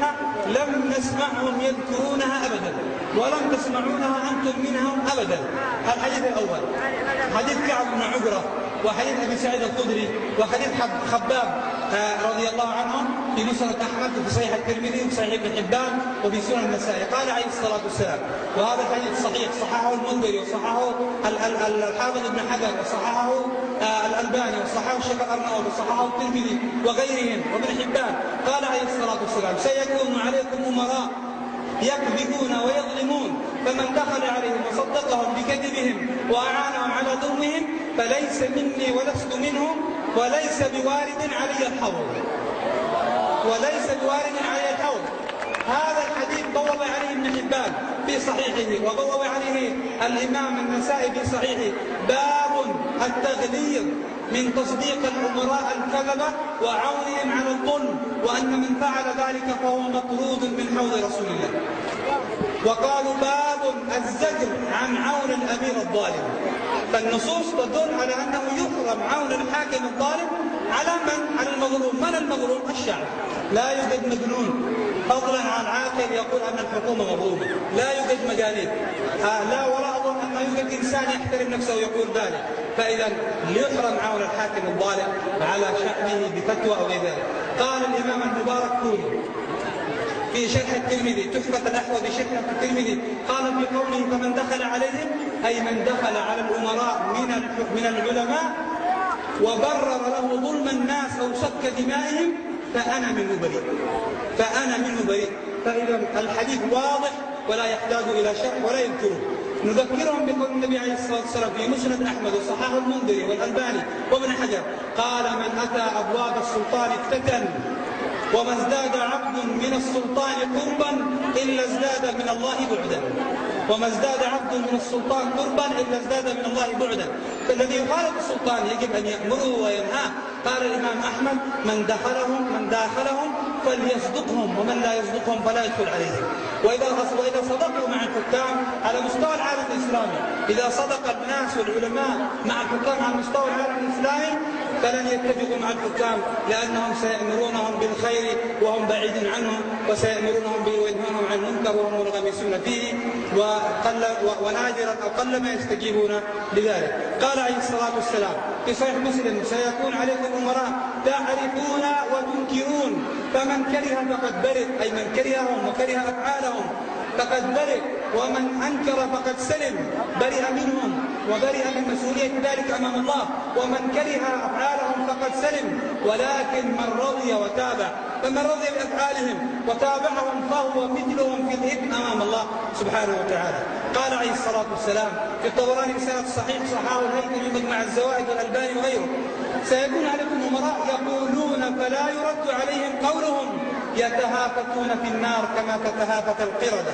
الصحيحة لم نسمعهم يذكرونها أبدا، ولم تسمعونها أنتم منهم أبدا. الحديث الأول حديث كعب بن عجرة، وحديث أبي سعيد الخدري، وحديث خباب رضي الله عنهم في مسند أحمد وفي صحيح الترمذي وفي صحيح ابن حبان وفي سنن النسائي. قال عليه الصلاة والسلام، وهذا الحديث صحيح، صححه المنذري وصححه الحافظ ابن حجر وصححه الألباني وصححه الشيخ الأرناؤوطي وصححه الترمذي وغيرهم وابن حبان. قال عليه الصلاة والسلام: سيكون عليكم أمراء يكذبون ويظلمون، فمن دخل عليهم وصدقهم بكذبهم وأعانهم على ظلمهم فليس مني ولست منهم، وليس بوارد علي الحوض. وليس بوارد علي الحوض. هذا الحديث بوب عليه ابن حبان في صحيحه، وبوب عليه الإمام النسائي في صحيحه: باب التغليظ من تصديق الأمراء الكذبة وعونهم على الظلم، وأن من فعل ذلك فهو مطرود من حوض رسول الله. وقالوا: باب الزجر عن عون الأمير الظالم. فالنصوص تدل على أنه يحرم عون الحاكم الظالم على من؟ على المظلوم. من المظلوم؟ الشعب. لا يوجد مجنون فضلا عن عاقل يقول أن الحكومة مظلومة، لا يوجد مجانين، لا ولا أظن أن يوجد إنسان يحترم نفسه ويقول ذلك. فإذا يحرم عون الحاكم الظالم على شأنه بفتوى أو غير ذلك. قال الإمام المبارك فوري في شرح الترمذي، تحفة الأحوذ بشرح الترمذي، قال في قوله: فمن دخل عليهم، أي من دخل على الأمراء من العلماء وبرر له ظلم الناس أو سفك دمائهم فأنا منه بريء. فأنا منه بريء. فإذا الحديث واضح ولا يحتاج إلى شرح ولا يذكره. نذكرهم بقول النبي عليه الصلاة والسلام في مسند أحمد وصححه المنذري والألباني وابن حجر: قال: من أتى أبواب السلطان افتتن، وما ازداد عبد من السلطان قربا إلا ازداد من الله بعدا. وما ازداد عبد من السلطان قربا إلا ازداد من الله بعدا. فالذي يخالف السلطان يجب أن يأمره وينهاه. قال الإمام أحمد: من داخلهم فليصدقهم، ومن لا يصدقهم فلا يدخل عليهم. وإذا صدقوا مع الحكام على مستوى العالم الإسلامي، إذا صدق الناس والعلماء مع الحكام على مستوى العالم الإسلامي فلن يتفقوا مع الحكام، لأنهم سيأمرونهم بالخير وهم بعيد عنهم، وسيأمرونهم وينهونهم عن المنكر وهم منغمسون فيه، ونادرا أو قل ما يستجيبون لذلك. قال عليه الصلاة والسلام في صحيح مسلم: سيكون عليكم أمراء تعرفون وتنكرون، فمن كره فقد برئ، أي من كرههم وكره أفعالهم فقد برئ، ومن أنكر فقد سلم، برئ منهم وبرئ من مسؤولية ذلك أمام الله، ومن كره أفعالهم فقد سلم. ولكن من رضي وتابع، فمن رضي بأفعالهم وتابعهم فهو مثلهم في الإثم أمام الله سبحانه وتعالى. قال عليه الصلاة والسلام في الطبراني بسند صحيح، صححه الهيثمي بمجمع الزوائد والألباني وغيره: سيكون عليكم أمراء يقولون فلا يرد عليهم قولهم، يتهافتون في النار كما تتهافت القردة.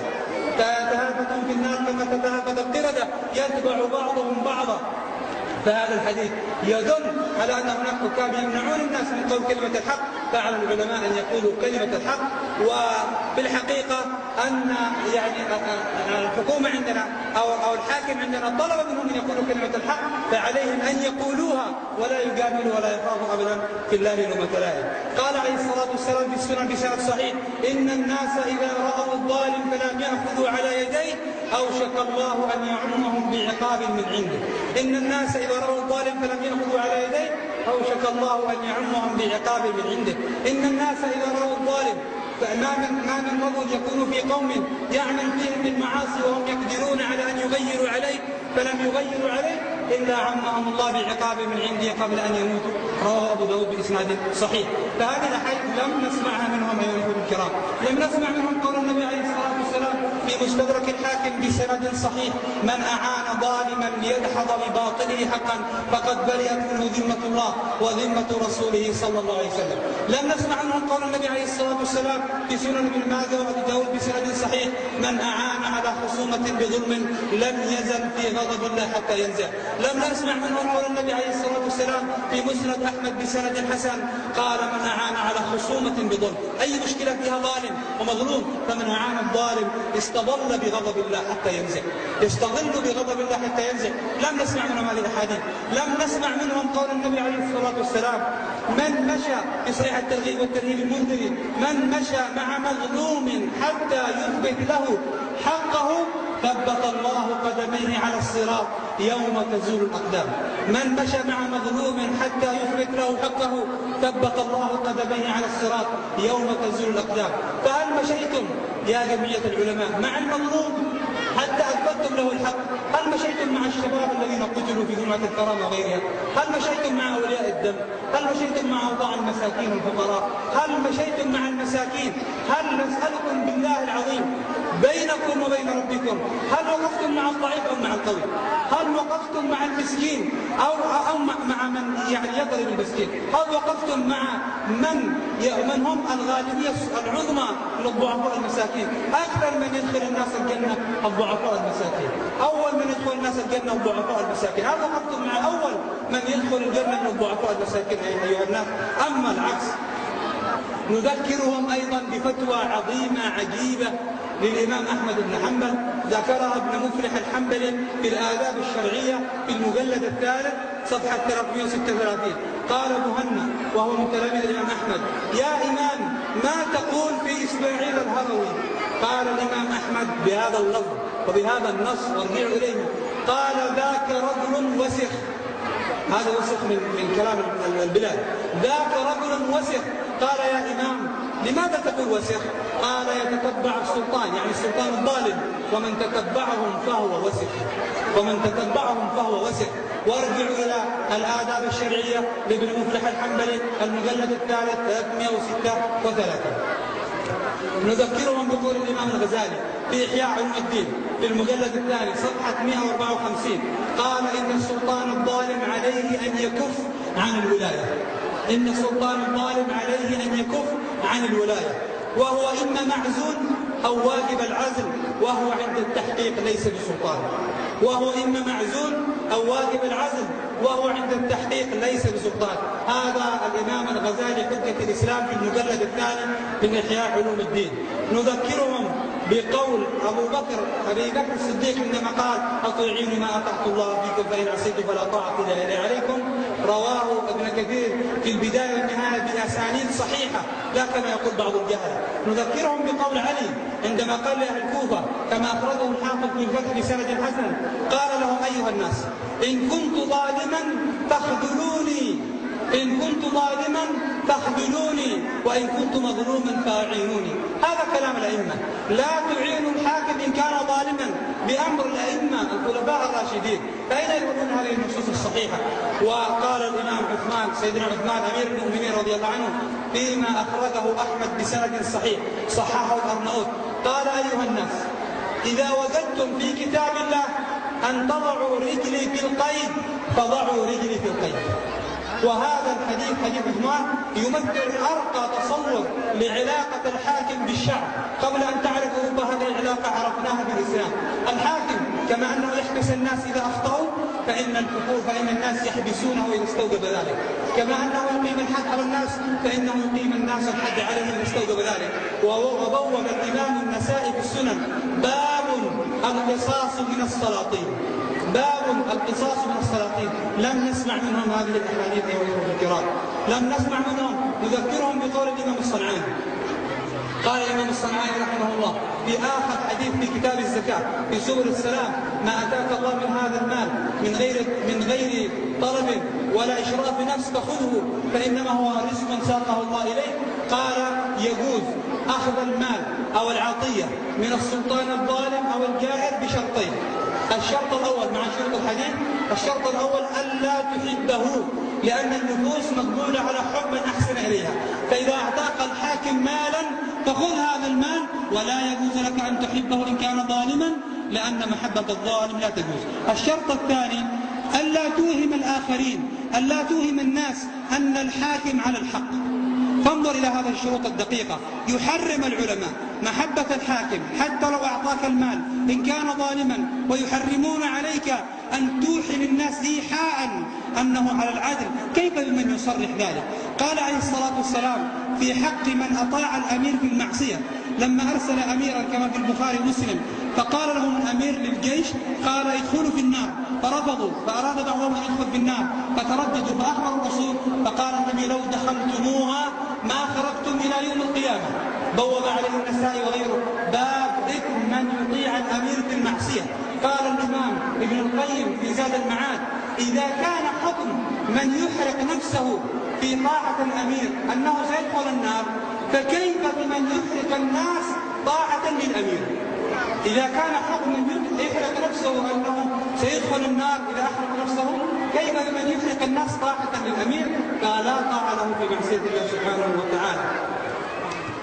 يتهافتون في النار كما تتهافت القردة، يتبع بعضهم بعضا. فهذا الحديث يدل على أن هناك حكام يمنعون الناس من قول كلمة الحق، فعلى العلماء أن يقولوا كلمة الحق. وفي الحقيقة أن يعني الحكومة عندنا أو الحاكم عندنا طلب منهم أن يقولوا كلمة الحق، فعليهم أن يقولوها ولا يجاملوا ولا يخافوا أبدا في الله لومة لائم. قال عليه الصلاة والسلام في السنن بسند صحيح: إن الناس إذا رأوا الظالم فلم يأخذوا على يديه أوشك الله أن يعمهم بعقاب من عنده. إن الناس إذا رأوا الظالم فلم يأخذوا على يديه أوشك الله أن يعمهم بعقاب من عنده. إن الناس إذا رأوا الظالم ما من رجل يكون في قوم يعمل فيهم بالمعاصي وهم يقدرون على أن يغيروا عليه فلم يغيروا عليه إلا عمهم الله بعقاب من عنده قبل أن يموتوا. رواه أبو داود بإسناد صحيح. فهذه الأحاديث لم نسمعها منهم أيها الأخوة الكرام. لم نسمع منهم قول النبي عليه الصلاة والسلام في مستدرك الحاكم بسند صحيح: من أعان ظالما ليدحض بباطله حقا فقد برئت منه ذمة الله وذمة رسوله صلى الله عليه وسلم. لم نسمع منهم قول النبي عليه الصلاة والسلام في سنن ابن ماجه وأبي داود بسند صحيح: من أعان على خصومة بظلم لم يزل في غضب الله حتى ينزع. لم نسمع منهم قول النبي عليه الصلاة والسلام في مسند أحمد بسند حسن: قال: من أعان على خصومة بظلم. أي مشكلة فيها ظالم مظلوم، فمن أعان الظالم استظل بغضب الله حتى ينزع، يستظل بغضب الله حتى ينزع. لم نسمع منهم هذه الأحاديث، لم نسمع منهم قول النبي عليه الصلاة والسلام: من مشى في صحيح الترغيب والترهيب المنذري: من مشى مع مظلوم حتى يثبت له حقه ثبت الله قدميه على الصراط يوم تزول الأقدام. من مشى مع مظلوم حتى يثبت له حقه ثبت الله قدميه على الصراط يوم تزول الأقدام. فهل مشيتم يا جمعية العلماء مع المظلوم حتى أثبتتم له الحق؟ هل مشيتم مع الشباب الذين قتلوا في جمعة الكرامة وغيرها؟ هل مشيتم مع أولياء الدم؟ هل مشيتم مع أوضاع المساكين والفقراء؟ هل مشيتم مع المساكين؟ هل نسألكم بالله العظيم بينكم وبين ربكم، هل وقفتم مع الضعيف أو مع القوي؟ هل وقفتم مع المسكين أو مع من يعني يضرب المسكين؟ هل وقفتم مع من هم الغالبية العظمى للضعفاء المساكين؟ أكثر من يدخل الناس الجنة الضعفاء المساكين، أول من يدخل الناس الجنة الضعفاء المساكين. هل وقفتم مع أول من يدخل الجنة من الضعفاء المساكين أيها الناس؟ أما العكس. نذكرهم أيضا بفتوى عظيمة عجيبة للإمام أحمد بن حنبل ذكرها ابن مفلح الحنبلي في الآداب الشرعية في المجلد الثالث صفحة 336. قال مهنا وهو من تلاميذ الإمام أحمد: يا إمام، ما تقول في إسماعيل الهروي؟ قال الإمام أحمد بهذا اللفظ وبهذا النص، وارجعوا إليه: قال: ذاك رجل وسخ. هذا وسخ من كلام البلاد. ذاك رجل وسخ. قال: يا إمام، لماذا تقول وسخ؟ قال: يتتبع السلطان، يعني السلطان الظالم، ومن تتبعهم فهو وسخ، ومن تتبعهم فهو وسخ. وارجعوا إلى الآداب الشرعية لابن مفلح الحنبلي المجلد الثالث 336. نذكرهم بقول الإمام الغزالي في إحياء علوم الدين في المجلد الثاني صفحة 154. قال: إن السلطان الظالم عليه أن يكف عن الولاية. إن السلطان الظالم عليه أن يكف عن الولاية، وهو إما معزول أو واجب العزل، وهو عند التحقيق ليس بسلطان. وهو إما معزول أو واجب العزل، وهو عند التحقيق ليس بسلطان. هذا الإمام الغزالي حجة الإسلام في المجلد الثاني من إحياء علوم الدين. نذكرهم بقول أبي بكر الصديق عندما قال: أطيعوني ما أطعت الله فيكم فإن عصيت فلا طاعة لي عليكم. رواه ابن كثير في البداية والنهاية بأسانيد صحيحة لا كما يقول بعض الجهلة. نذكرهم بقول علي عندما قال لأهل الكوفة كما أخرجه الحافظ في الفتح بسند حسن: قال لهم: أيها الناس، إن كنت ظالما فاخذلوني، إن كنت ظالما فاخذلوني، وإن كنت مظلوما فأعينوني. هذا كلام الأئمة. لا تعينوا الحاكم إن كان ظالما بأمر الأئمة الخلفاء الراشدين. فأين يقولون هذه النصوص الصحيحة؟ وقال الإمام عثمان سيدنا عثمان أمير المؤمنين رضي الله عنه فيما أخرجه أحمد بسند صحيح صححه الأرناؤوط: قال: أيها الناس، إذا وجدتم في كتاب الله أن تضعوا رجلي في القيد فضعوا رجلي في القيد. وهذا الحديث حديث عثمان يمثل أرقى تصور لعلاقة الحاكم بالشعب. قبل أن تعرفوا رب هذه العلاقة عرفناها بالإسلام. الحاكم كما أنه يحبس الناس إذا أخطأوا فإن الناس يحبسونه إذا استوجب ذلك، كما أنه يقيم الحد على الناس فإنه يقيم الناس الحد عليهم إذا استوجب ذلك. وبوب الإمام النسائي في السنن: باب القصاص من السلاطين. باب القصاص من السلاطين. لم نسمع منهم هذه الأحاديث أيها الكرام، لم نسمع منهم. نذكرهم بقول الإمام الصنعاني. قال الإمام الصنعاني رحمه الله في آخر حديث في كتاب الزكاة في سبل السلام: ما أتاك الله من هذا المال من غير طلب ولا إشراف نفس فخذه فإنما هو رزق ساقه الله إليه. قال: يجوز أخذ المال أو العطية من السلطان الظالم أو الجائر بشرطين. الشرط الأول مع شروط الحديث: الشرط الأول ألا تحبه، لأن النفوس مقبولة على حب من أحسن إليها. فإذا أعطاك الحاكم مالا فخذ هذا المال، ولا يجوز لك أن تحبه إن كان ظالما، لأن محبة الظالم لا تجوز. الشرط الثاني: ألا توهم الآخرين، ألا توهم الناس أن الحاكم على الحق. فانظر إلى هذه الشروط الدقيقة. يحرم العلماء محبة الحاكم حتى لو أعطاك المال إن كان ظالما، ويحرمون عليك أن توحي للناس إيحاء أنه على العدل. كيف بمن يصرح ذلك؟ قال عليه الصلاة والسلام في حق من أطاع الأمير في المعصية: لما أرسل أميرا كما في البخاري ومسلم فقال لهم الأمير للجيش قال ادخلوا في النار، فرفضوا، فأراد بعضهم أن يدخل في النار فترددوا، فأخبروا الرسول فقال النبي لو دخلتموها ما خرجتم إلى يوم القيامة. بوب عليه النسائي وغيره باب ذكر من يطيع الأمير في المعصية. قال الإمام ابن القيم في زاد المعاد إذا كان حكم من يحرق نفسه في طاعة الأمير أنه سيدخل النار، فكيف بمن يحرق الناس طاعة للأمير؟ إذا كان حكم من يحرق نفسه أنه سيدخل النار إذا أحرق نفسه، كيف بمن يحرق الناس طاعة للأمير؟ فلا طاعة له في معصية الله سبحانه وتعالى.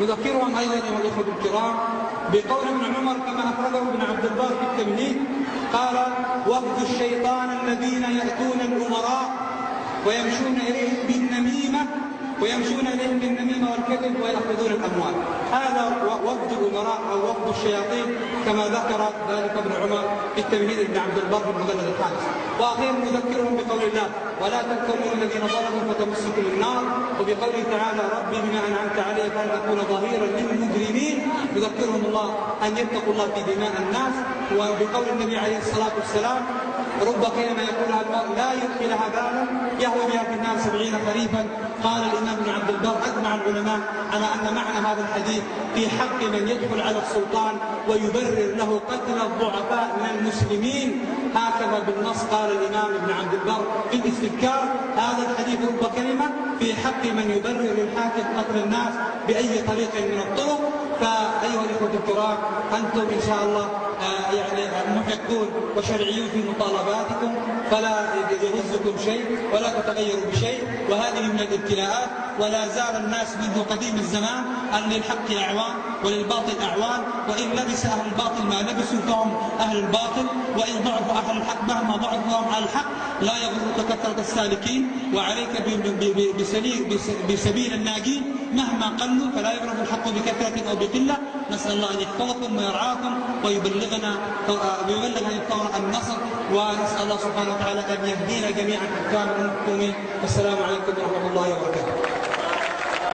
نذكرهم أيضا أيها الأخوة الكرام بقول ابن عمر كما أخرجه ابن عبد البر في التمهيد قال وفد الشيطان الذين يأتون الأمراء ويمشون إليهم بالنميمة والكذب ويأخذون الأموال. هذا وفد الأمراء أو وفد الشياطين كما ذكر ذلك ابن عمر في التمهيد ابن عبد البر في المجلد الخامس. وأخيرا نذكرهم بقول الله ولا تذكروا الذين ظلموا فتمسكم النار، وبقوله تعالى ربي بما أنعمت علي فلن أكون ظهيرا للمجرمين. يذكرهم الله أن يتقوا الله في دماء الناس، وبقول النبي عليه الصلاة والسلام رب كلمة يقولها المرء لا يلقي لها بالا يهوي بها في النار 70 خريفا. قال الإمام ابن عبد البر أجمع العلماء على أن معنى هذا الحديث في حق من يدخل على السلطان ويبرر له قتل الضعفاء من المسلمين، هكذا بالنص قال الإمام ابن عبد البر في الاستذكار هذا الحديث رب كلمة في حق من يبرر للحاكم قتل الناس بأي طريق من الطرق. فأيها الإخوة الكرام أنتم إن شاء الله محقون وشرعيون في مطالباتكم، فلا يهزكم شيء ولا تتغيروا بشيء، وهذه من الابتلاءات. ولا زال الناس منذ قديم الزمان أن للحق أعوان وللباطل أعوان، وإن لبس أهل الباطل ما لبسوا فهم أهل الباطل، وإن ضعفوا أهل الحق مهما ضعفوا فهم على الحق. لا يغرك كثرة السالكين، وعليك بسبيل الناجين مهما قلوا، فلا يغرك الحق بكثرة أو بقلة. نسأل الله أن يحفظكم ويرعاكم ويبلغنا النصر، ونسأل الله سبحانه وتعالى أن يهدينا جميعا حكام المحكومين. والسلام عليكم ورحمة الله وبركاته.